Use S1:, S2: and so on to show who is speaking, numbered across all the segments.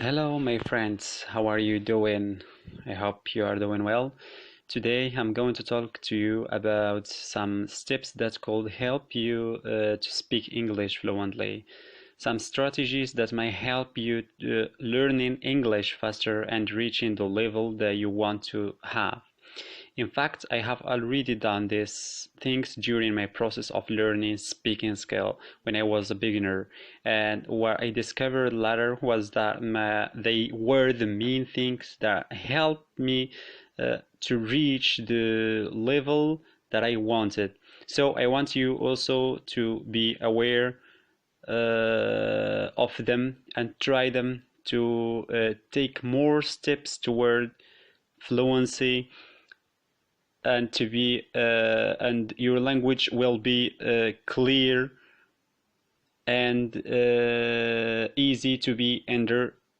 S1: Hello, my friends. How are you doing? I hope you are doing well. Today, I'm going to talk to you about some steps that could help you to speak English fluently. Some strategies that might help you learning English faster and reaching the level that you want to have. In fact, I have already done these things during my process of learning speaking skill when I was a beginner. And what I discovered later was that they were the main things that helped me to reach the level that I wanted. So I want you also to be aware of them and try them to take more steps toward fluency and to be and your language will be clear and easy to be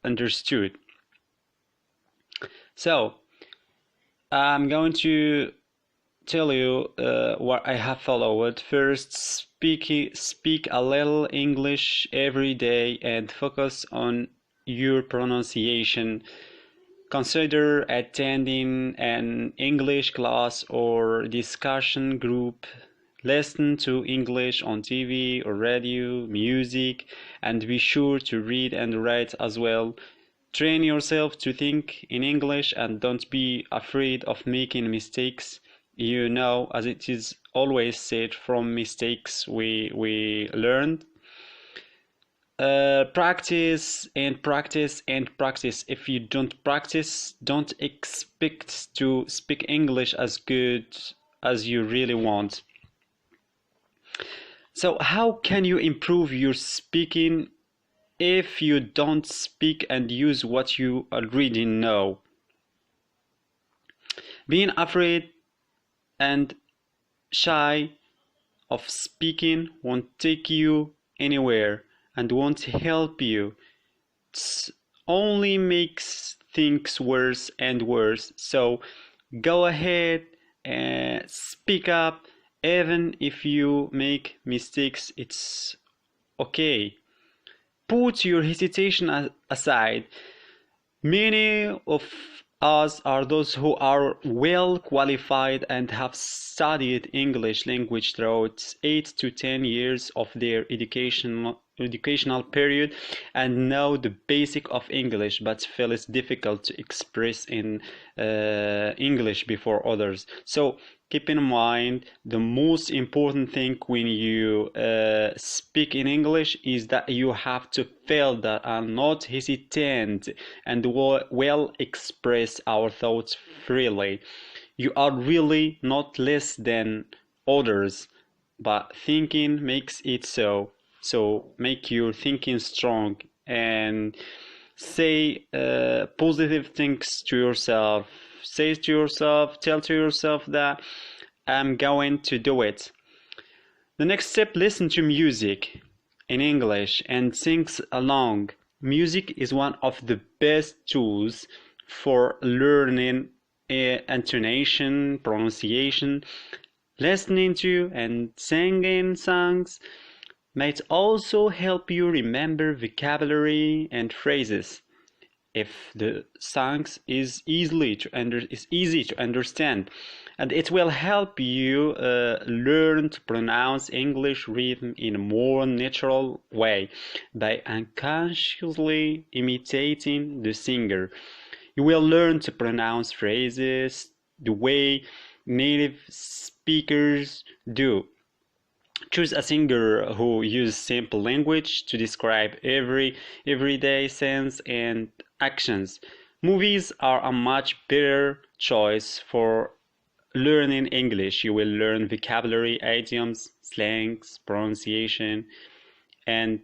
S1: understood. So I'm going to tell you what I have followed. First, speak a little English every day and focus on your pronunciation. Consider attending an English class or discussion group. Listen to English on TV or radio, music, and be sure to read and write as well. Train yourself to think in English and don't be afraid of making mistakes. You know, as it is always said, from mistakes we learn. Practice and practice and practice. If you don't practice, don't expect to speak English as good as you really want. So how can you improve your speaking if you don't speak and use what you already know? Being afraid and shy of speaking won't take you anywhere and won't help you. It only makes things worse and worse. So go ahead and speak up. Even if you make mistakes, it's okay. Put your hesitation aside. Many of us are those who are well qualified and have studied English language throughout 8 to 10 years of their educational period and know the basic of English, but feel it's difficult to express in English before others. So keep in mind, the most important thing when you speak in English is that you have to feel that and not hesitant and well express our thoughts freely. You are really not less than others, but thinking makes it so. So make your thinking strong and say positive things to yourself. Say to yourself, tell to yourself that I'm going to do it. The next step, listen to music in English and sing along. Music is one of the best tools for learning intonation, pronunciation. Listening to and singing songs might also help you remember vocabulary and phrases. If the songs is easy to understand, and it will help you learn to pronounce English rhythm in a more natural way by unconsciously imitating the singer. You will learn to pronounce phrases the way native speakers do. Choose a singer who uses simple language to describe everyday sense and actions. Movies are a much better choice for learning English. You will learn vocabulary, idioms, slangs, pronunciation, and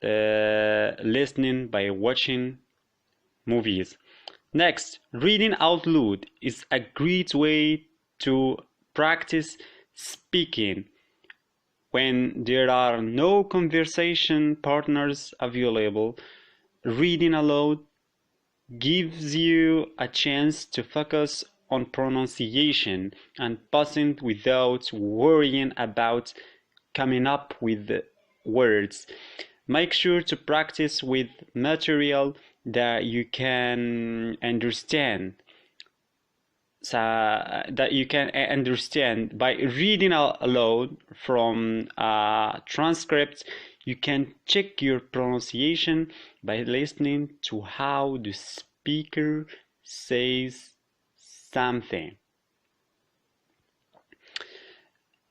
S1: listening by watching movies. Next, reading out loud is a great way to practice speaking. When there are no conversation partners available, reading aloud gives you a chance to focus on pronunciation and passing without worrying about coming up with the words. Make sure to practice with material that you can understand. So that you can understand by reading aloud from transcripts. You can check your pronunciation by listening to how the speaker says something.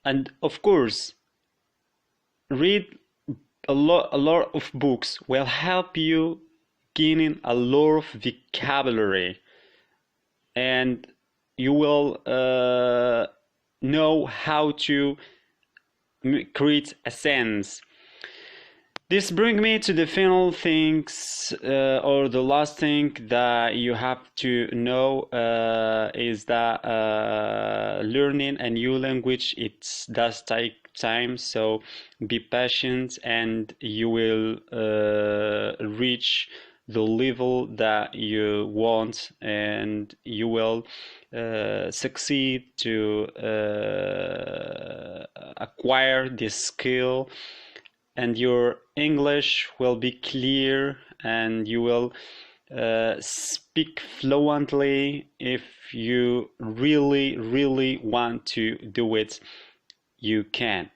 S1: And of course, read a lot of books will help you gaining a lot of vocabulary, and you will know how to create a sentence. This brings me to the final things, or the last thing that you have to know, is that learning a new language, it does take time. So be patient, and you will reach the level that you want, and you will succeed to acquire this skill, and your English will be clear, and you will speak fluently. If you really want to do it, you can.